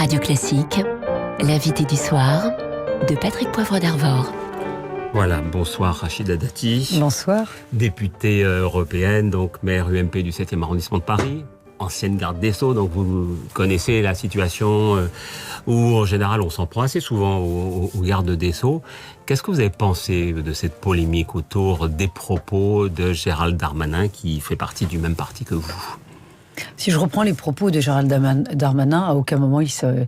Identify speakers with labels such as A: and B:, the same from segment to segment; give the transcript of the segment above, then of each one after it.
A: Radio Classique, l'invité du soir de Patrick Poivre d'Arvor.
B: Voilà, bonsoir Rachida Dati.
C: Bonsoir.
B: Députée européenne, donc maire UMP du 7e arrondissement de Paris, ancienne garde des Sceaux, donc vous connaissez la situation où en général on s'en prend assez souvent aux gardes des Sceaux. Qu'est-ce que vous avez pensé de cette polémique autour des propos de Gérald Darmanin qui fait partie du même parti que vous ?
C: Si je reprends les propos de Gérald Darmanin, à aucun moment il s'est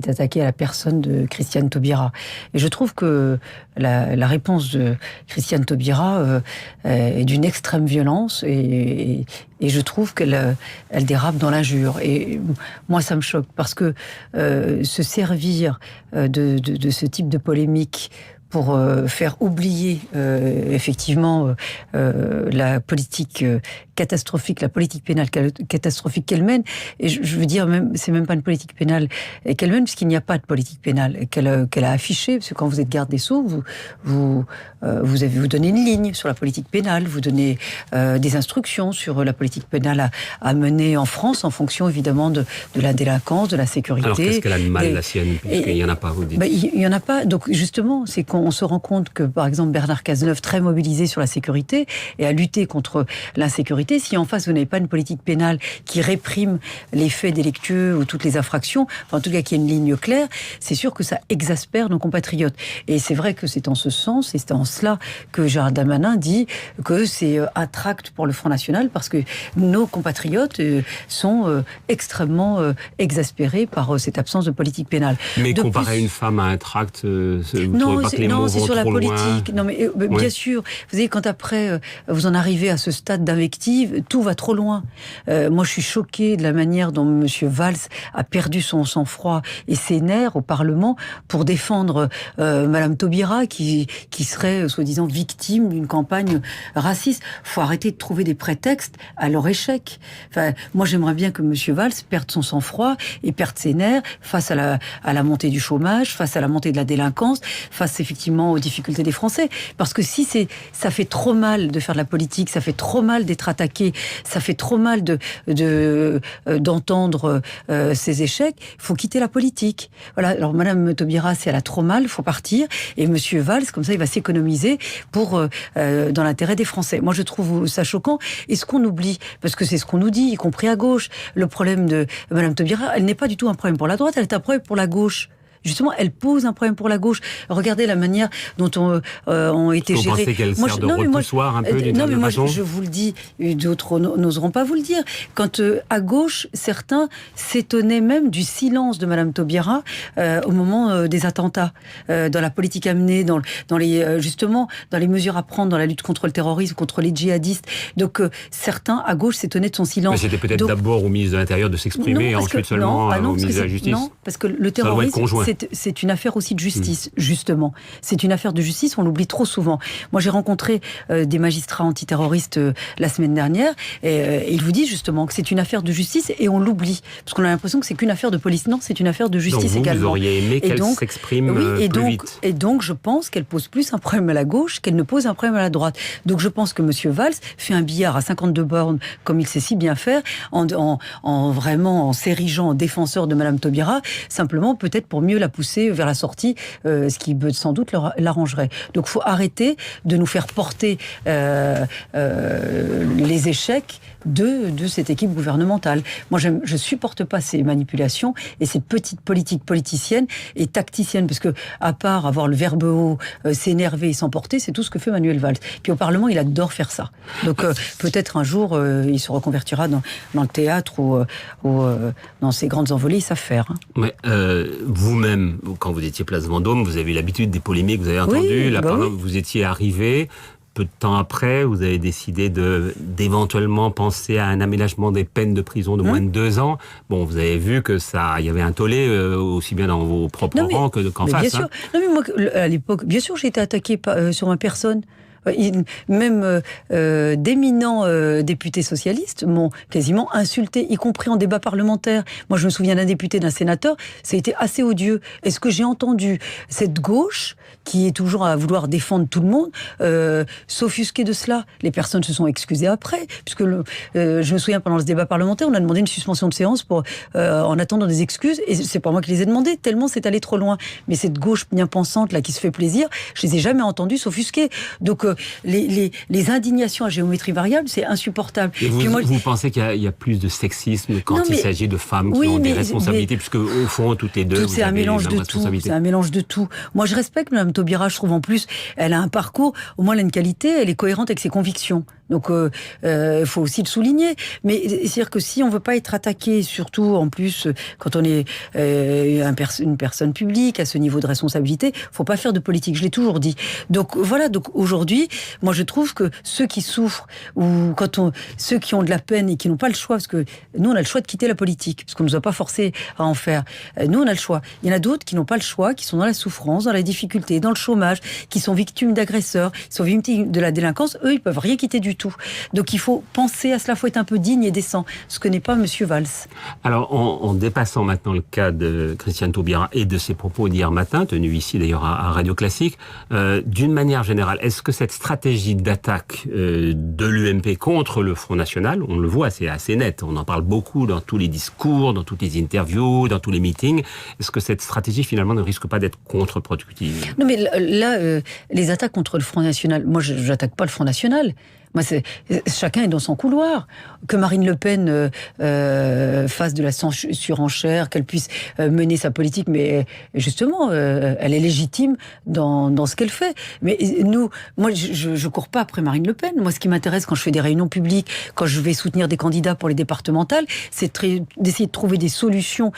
C: attaqué à la personne de Christiane Taubira. Et je trouve que la réponse de Christiane Taubira est d'une extrême violence et je trouve qu'elle dérape dans l'injure. Et moi, ça me choque parce que se servir de ce type de polémique pour faire oublier effectivement la politique catastrophique, la politique pénale catastrophique qu'elle mène. Et je veux dire, c'est même pas une politique pénale qu'elle mène, puisqu'il n'y a pas de politique pénale qu'elle a affichée. Parce que quand vous êtes garde des Sceaux, vous donnez une ligne sur la politique pénale, vous donnez des instructions sur la politique pénale à mener en France, en fonction évidemment de la délinquance, de la sécurité.
B: Alors qu'est-ce qu'elle a de mal, la sienne, puisqu'il n'y en a pas, vous dites?
C: Il n'y en a pas. Donc justement, c'est qu'on se rend compte que, par exemple, Bernard Cazeneuve, très mobilisé sur la sécurité et à lutter contre l'insécurité, si en face vous n'avez pas une politique pénale qui réprime les faits délictueux ou toutes les infractions, enfin, en tout cas qui a une ligne claire, c'est sûr que ça exaspère nos compatriotes. Et c'est vrai que c'est en ce sens, et c'est en cela que Gérald Darmanin dit que c'est un tract pour le Front National, parce que nos compatriotes sont extrêmement exaspérés par cette absence de politique pénale.
B: Mais comparer à une femme à un tract, non,
C: c'est sur la politique. Non, mais bien sûr. Vous savez, quand après vous en arrivez à ce stade d'invective, tout va trop loin. Moi, je suis choquée de la manière dont M. Valls a perdu son sang-froid et ses nerfs au Parlement pour défendre Mme Taubira, qui serait soi-disant victime d'une campagne raciste. Faut arrêter de trouver des prétextes à leur échec. Enfin, moi, j'aimerais bien que M. Valls perde son sang-froid et perde ses nerfs face à la montée du chômage, face à la montée de la délinquance, face effectivement aux difficultés des Français. Parce que si ça fait trop mal de faire de la politique, ça fait trop mal d'être attaqué, ça fait trop mal d'entendre ces échecs, il faut quitter la politique. Voilà. Alors Mme Taubira, si elle a trop mal, il faut partir. Et M. Valls, comme ça, il va s'économiser dans l'intérêt des Français. Moi, je trouve ça choquant. Et ce qu'on oublie, parce que c'est ce qu'on nous dit, y compris à gauche, le problème de Mme Taubira, elle n'est pas du tout un problème pour la droite, elle est un problème pour la gauche. Justement, elle pose un problème pour la gauche. Regardez la manière dont ont été gérées.
B: Vous pensez qu'elle sert de repoussoir un peu d'une certaine façon ?
C: Non, mais moi, je vous le dis, d'autres n'oseront pas vous le dire. Quand à gauche, certains s'étonnaient même du silence de Mme Taubira au moment des attentats, dans la politique à mener, dans les mesures à prendre dans la lutte contre le terrorisme, contre les djihadistes. Donc certains à gauche s'étonnaient de son silence.
B: Mais c'était peut-être d'abord au ministre de l'Intérieur de s'exprimer, et ensuite seulement au ministre de la Justice.
C: Non, parce que le terrorisme, c'est une affaire aussi de justice, justement. C'est une affaire de justice, on l'oublie trop souvent. Moi, j'ai rencontré des magistrats antiterroristes la semaine dernière, et ils vous disent justement que c'est une affaire de justice, et on l'oublie. Parce qu'on a l'impression que c'est qu'une affaire de police. Non, c'est une affaire de justice également.
B: Vous auriez aimé qu'elle s'exprime plus vite.
C: Et donc, je pense qu'elle pose plus un problème à la gauche qu'elle ne pose un problème à la droite. Donc, je pense que M. Valls fait un billard à 52 bornes, comme il sait si bien faire, en s'érigeant en défenseur de Mme Taubira, simplement peut-être pour mieux la pousser vers la sortie, ce qui sans doute l'arrangerait. Donc il faut arrêter de nous faire porter les échecs de cette équipe gouvernementale. Moi, je supporte pas ces manipulations et ces petites politiques politiciennes et tacticiennes, parce que à part avoir le verbe haut, s'énerver et s'emporter, c'est tout ce que fait Manuel Valls. Puis au Parlement, il adore faire ça. Donc peut-être un jour, il se reconvertira dans le théâtre ou dans ces grandes envolées, ils savent faire. Hein.
B: Mais vous-même, quand vous étiez place Vendôme, vous avez eu l'habitude des polémiques, vous avez entendu, vous étiez arrivé. Peu de temps après, vous avez décidé d'éventuellement penser à un aménagement des peines de prison de moins de 2 ans. Bon, vous avez vu que il y avait un tollé aussi bien dans vos propres rangs qu'en face.
C: Bien sûr. Non, mais moi, à l'époque, bien sûr, j'ai été attaqué sur ma personne. Même d'éminents députés socialistes m'ont quasiment insulté, y compris en débat parlementaire. Moi, je me souviens d'un député, d'un sénateur, ça a été assez odieux. Est-ce que j'ai entendu cette gauche, qui est toujours à vouloir défendre tout le monde, s'offusquer de cela? Les personnes se sont excusées après, puisque je me souviens, pendant ce débat parlementaire, on a demandé une suspension de séance en attendant des excuses, et c'est pas moi qui les ai demandées, tellement c'est allé trop loin. Mais cette gauche bien pensante, là, qui se fait plaisir, je les ai jamais entendus s'offusquer. Donc, les indignations à géométrie variable, c'est insupportable.
B: Et vous pensez qu'il y a plus de sexisme quand il s'agit de femmes qui ont des responsabilités, puisque au fond, toutes les deux,
C: c'est un mélange de tout. C'est un mélange de tout. Moi, je respecte Mme Taubira, je trouve en plus, elle a un parcours, au moins elle a une qualité, elle est cohérente avec ses convictions. Donc, il faut aussi le souligner. Mais c'est-à-dire que si on veut pas être attaqué, surtout en plus quand on est une personne publique à ce niveau de responsabilité, faut pas faire de politique. Je l'ai toujours dit. Donc voilà. Donc aujourd'hui, moi je trouve que ceux qui souffrent ou ceux qui ont de la peine et qui n'ont pas le choix, parce que nous on a le choix de quitter la politique, parce qu'on nous a pas forcé à en faire. Nous on a le choix. Il y en a d'autres qui n'ont pas le choix, qui sont dans la souffrance, dans la difficulté, dans le chômage, qui sont victimes d'agresseurs, qui sont victimes de la délinquance. Eux, ils peuvent rien quitter du tout. Donc il faut penser à cela, il faut être un peu digne et décent, ce que n'est pas Monsieur Valls.
B: Alors en dépassant maintenant le cas de Christiane Taubira et de ses propos d'hier matin, tenus ici d'ailleurs à Radio Classique, d'une manière générale, est-ce que cette stratégie d'attaque de l'UMP contre le Front National, on le voit, c'est assez net, on en parle beaucoup dans tous les discours, dans toutes les interviews, dans tous les meetings, est-ce que cette stratégie finalement ne risque pas d'être contre-productive?
C: Non mais là, les attaques contre le Front National, moi je n'attaque pas le Front National. Moi, chacun est dans son couloir. Que Marine Le Pen fasse de la surenchère, qu'elle puisse mener sa politique, mais justement, elle est légitime dans ce qu'elle fait. Mais moi, je cours pas après Marine Le Pen. Moi, ce qui m'intéresse quand je fais des réunions publiques, quand je vais soutenir des candidats pour les départementales, c'est d'essayer de trouver des solutions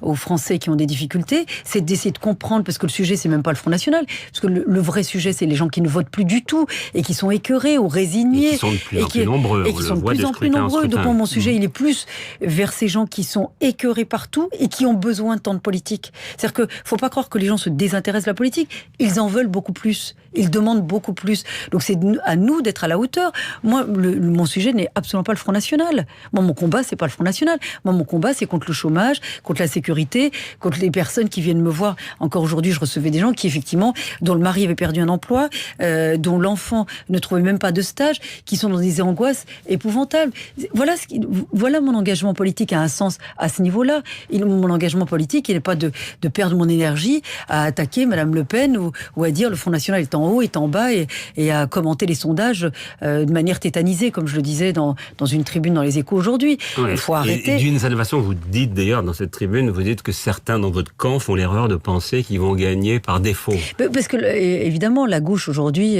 C: aux Français qui ont des difficultés. C'est d'essayer de comprendre, parce que le sujet, c'est même pas le Front National, parce que le vrai sujet, c'est les gens qui ne votent plus du tout et qui sont écœurés ou résignés.
B: Et qui sont de plus en plus nombreux.
C: Et qui sont de plus en plus nombreux. Donc mon sujet, il est plus vers ces gens qui sont écœurés partout et qui ont besoin de temps de politique. C'est-à-dire que faut pas croire que les gens se désintéressent de la politique. Ils en veulent beaucoup plus. Ils demandent beaucoup plus. Donc c'est à nous d'être à la hauteur. Moi, mon sujet n'est absolument pas le Front National. Moi, mon combat, c'est pas le Front National. Moi, mon combat, c'est contre le chômage, contre la sécurité, contre les personnes qui viennent me voir. Encore aujourd'hui, je recevais des gens qui, effectivement, dont le mari avait perdu un emploi, dont l'enfant ne trouvait même pas de stage, qui sont dans des angoisses épouvantables. Voilà mon engagement politique a un sens à ce niveau-là. Mon engagement politique, il n'est pas de perdre mon énergie à attaquer Madame Le Pen ou à dire le Front National est en haut, est en bas et à commenter les sondages de manière tétanisée, comme je le disais dans une tribune dans les Échos aujourd'hui.
B: Ouais.
C: Il faut arrêter.
B: Et d'une certaine façon, vous dites d'ailleurs dans cette tribune, vous dites que certains dans votre camp font l'erreur de penser qu'ils vont gagner par défaut.
C: Parce que évidemment, la gauche aujourd'hui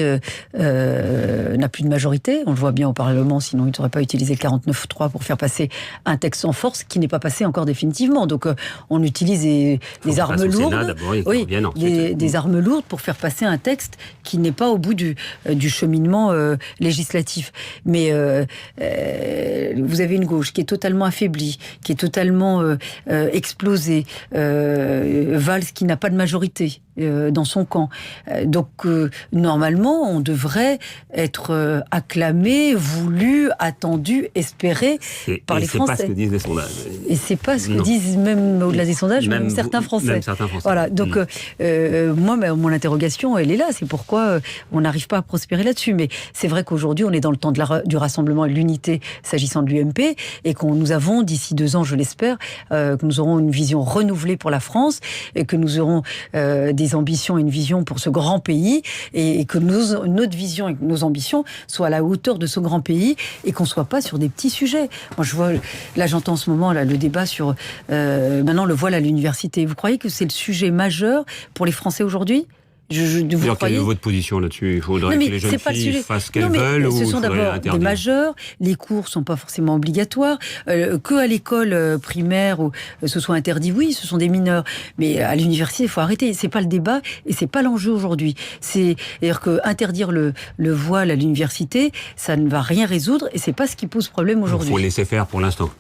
C: n'a plus de majorité. On le voit bien au Parlement, sinon ils n'auraient pas utilisé le 49.3 pour faire passer un texte en force qui n'est pas passé encore définitivement. Donc on utilise des armes lourdes, des armes lourdes pour faire passer un texte qui n'est pas au bout du cheminement législatif. Mais vous avez une gauche qui est totalement affaiblie, qui est totalement explosée, Valls qui n'a pas de majorité dans son camp. Donc normalement, on devrait être acclamé, voulu, attendu, espéré par les Français.
B: Et c'est pas ce que disent les sondages.
C: Et c'est pas ce que disent même au-delà des sondages, même certains Français.
B: Même certains Français.
C: Voilà. Donc moi, mon interrogation, elle est là. C'est pourquoi on n'arrive pas à prospérer là-dessus. Mais c'est vrai qu'aujourd'hui, on est dans le temps du rassemblement et de l'unité s'agissant de l'UMP, et nous avons d'ici 2 ans, je l'espère, que nous aurons une vision renouvelée pour la France, et que nous aurons des ambitions et une vision pour ce grand pays, et que notre vision et nos ambitions soient à la hauteur de ce grand pays, et qu'on ne soit pas sur des petits sujets. Moi, j'entends en ce moment le débat sur maintenant le voile à l'université. Vous croyez que c'est le sujet majeur pour les Français aujourd'hui ? Quelle
B: est votre position là-dessus ? Il faudrait que les jeunes filles fassent ce qu'elles veulent, ou
C: ce sont d'abord des majeurs, les cours ne sont pas forcément obligatoires, qu'à l'école primaire où ce soit interdit, oui, ce sont des mineurs, mais à l'université, il faut arrêter, c'est pas le débat et c'est pas l'enjeu aujourd'hui. C'est-à-dire que interdire le voile à l'université, ça ne va rien résoudre et c'est pas ce qui pose problème aujourd'hui.
B: Il faut laisser faire pour l'instant.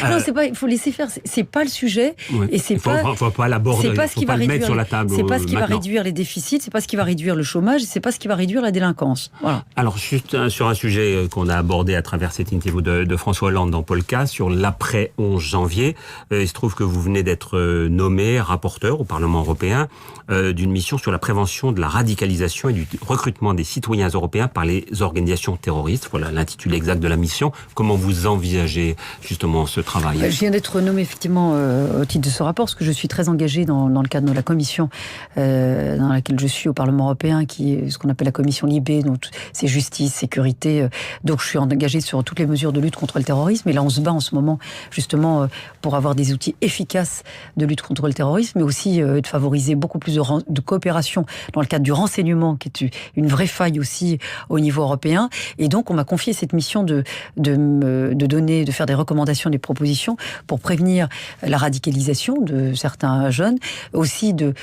C: Non, c'est pas. Il faut laisser faire. C'est pas le sujet.
B: Ouais.
C: Et c'est pas.
B: Faut pas l'aborder.
C: C'est pas ce qui va
B: le mettre
C: réduire.
B: sur la table.
C: C'est pas ce qui va
B: maintenant.
C: réduire les déficits. C'est pas ce qui va réduire le chômage. C'est pas ce qui va réduire la délinquance. Voilà.
B: Alors, juste sur un sujet qu'on a abordé à travers cette interview de François Hollande dans Polka, sur l'après 11 janvier, il se trouve que vous venez d'être nommé rapporteur au Parlement européen d'une mission sur la prévention de la radicalisation et du recrutement des citoyens européens par les organisations terroristes. Voilà l'intitulé exact de la mission. Comment vous envisagez justement ce travail ?
C: Je viens d'être nommé effectivement au titre de ce rapport, parce que je suis très engagée dans le cadre de la commission dans laquelle je suis au Parlement européen, qui est ce qu'on appelle la commission Libé, donc c'est justice, sécurité. Donc je suis engagée sur toutes les mesures de lutte contre le terrorisme. Et là, on se bat en ce moment justement pour avoir des outils efficaces de lutte contre le terrorisme, mais aussi de favoriser beaucoup plus de coopération dans le cadre du renseignement, qui est une vraie faille aussi au niveau européen. Et donc, on m'a confié cette mission de faire des recommandations, des propositions pour prévenir la radicalisation de certains jeunes, aussi de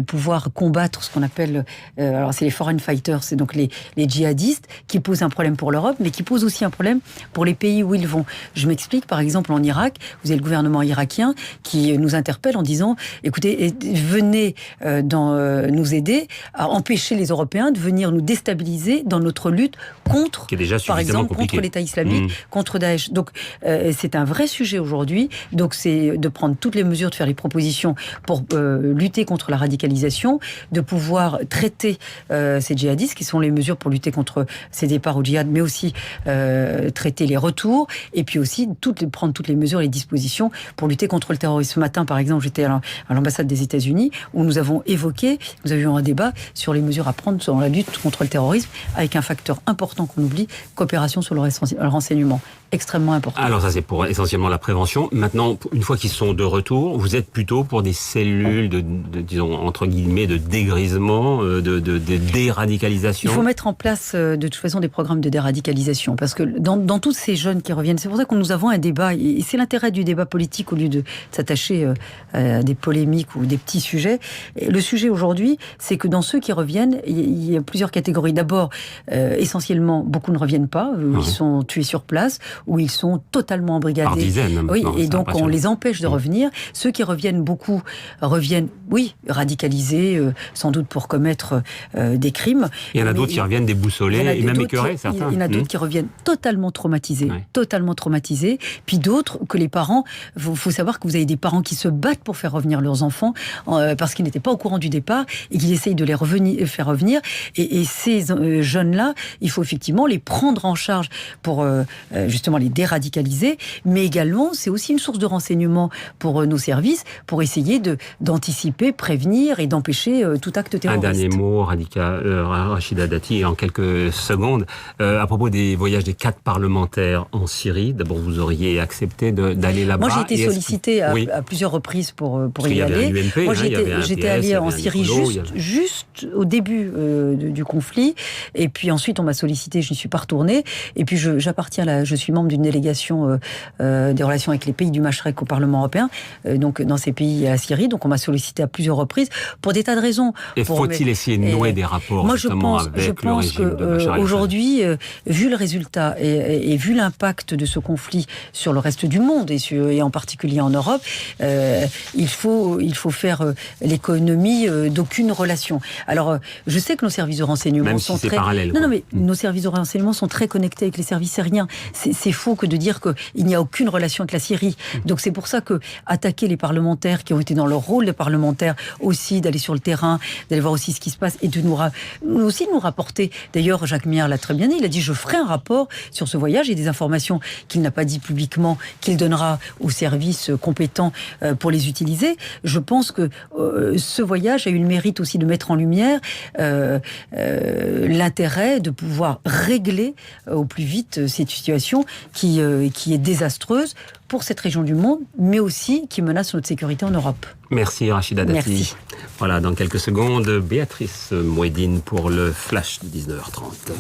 C: pouvoir combattre ce qu'on appelle, alors c'est les foreign fighters, c'est donc les djihadistes qui posent un problème pour l'Europe, mais qui posent aussi un problème pour les pays où ils vont. Je m'explique, par exemple en Irak, vous avez le gouvernement irakien qui nous interpelle en disant, écoutez, venez nous aider à empêcher les Européens de venir nous déstabiliser dans notre lutte contre, par exemple,
B: compliqué.
C: contre l'État islamique, contre Daesh. Donc c'est un vrai sujet aujourd'hui. Donc c'est de prendre toutes les mesures, de faire les propositions pour lutter contre la radicalisation, de pouvoir traiter ces djihadistes, qui sont les mesures pour lutter contre ces départs au djihad, mais aussi traiter les retours, et puis aussi prendre toutes les mesures et les dispositions pour lutter contre le terrorisme. Ce matin, par exemple, j'étais à l'ambassade des États-Unis, où nous avions un débat sur les mesures à prendre dans la lutte contre le terrorisme, avec un facteur important qu'on oublie, coopération sur le renseignement. Extrêmement important.
B: Alors ça, c'est pour essentiellement la prévention. Maintenant, une fois qu'ils sont de retour, vous êtes plutôt pour des cellules disons, entre guillemets, de dégrisement, de déradicalisation.
C: Il faut mettre en place, de toute façon, des programmes de déradicalisation. Parce que dans tous ces jeunes qui reviennent, c'est pour ça que nous avons un débat, et c'est l'intérêt du débat politique au lieu de s'attacher à des polémiques ou des petits sujets. Et le sujet aujourd'hui, c'est que dans ceux qui reviennent, il y a plusieurs catégories. D'abord, essentiellement, beaucoup ne reviennent pas, ils sont tués sur place, où ils sont totalement embrigadés.
B: Par dizaines.
C: Oui, et donc on les empêche de revenir. Ceux qui reviennent, beaucoup reviennent, oui, radicalisés, sans doute pour commettre des crimes.
B: Il y en a d'autres qui reviennent déboussolés et même écœurés, certains.
C: Il y en a d'autres qui reviennent totalement traumatisés, Puis d'autres que les parents, faut savoir que vous avez des parents qui se battent pour faire revenir leurs enfants parce qu'ils n'étaient pas au courant du départ et qu'ils essayent de les faire revenir. Et ces jeunes-là, il faut effectivement les prendre en charge pour justement les déradicaliser, mais également c'est aussi une source de renseignement pour nos services, pour essayer d'anticiper, prévenir et d'empêcher tout acte terroriste.
B: Un dernier mot, Rachida Dati, en quelques secondes, à propos des voyages des 4 parlementaires en Syrie. D'abord, vous auriez accepté d'aller là-bas.
C: Moi, j'ai été sollicitée à plusieurs reprises pour y aller. Moi, j'étais allée en Syrie juste au début du conflit, et puis ensuite on m'a sollicité, je n'y suis pas retournée, et puis je suis membre d'une délégation des relations avec les pays du Machrek au Parlement européen, donc dans ces pays, à la Syrie, donc on m'a sollicité à plusieurs reprises pour des tas de raisons.
B: Et faut-il essayer de nouer des rapports
C: moi,
B: justement avec le régime de Bachar el-Assad ?
C: Aujourd'hui, vu le résultat et vu l'impact de ce conflit sur le reste du monde et en particulier en Europe, il faut faire l'économie d'aucune relation. Alors, je sais que nos services de renseignement sont très...
B: parallèle.
C: Non, mais nos services de renseignement sont très connectés avec les services syriens. C'est faux que de dire qu'il n'y a aucune relation avec la Syrie. Donc c'est pour ça que attaquer les parlementaires qui ont été dans leur rôle de parlementaires aussi, d'aller sur le terrain, d'aller voir aussi ce qui se passe et de nous rapporter. D'ailleurs, Jacques Miard l'a très bien dit, il a dit je ferai un rapport sur ce voyage et des informations qu'il n'a pas dit publiquement, qu'il donnera aux services compétents pour les utiliser. Je pense que ce voyage a eu le mérite aussi de mettre en lumière l'intérêt de pouvoir régler au plus vite cette situation qui est désastreuse pour cette région du monde, mais aussi qui menace notre sécurité en Europe.
B: Merci Rachida Dati.
C: Merci.
B: Voilà, dans quelques secondes, Béatrice Mouedine pour le flash de 19h30.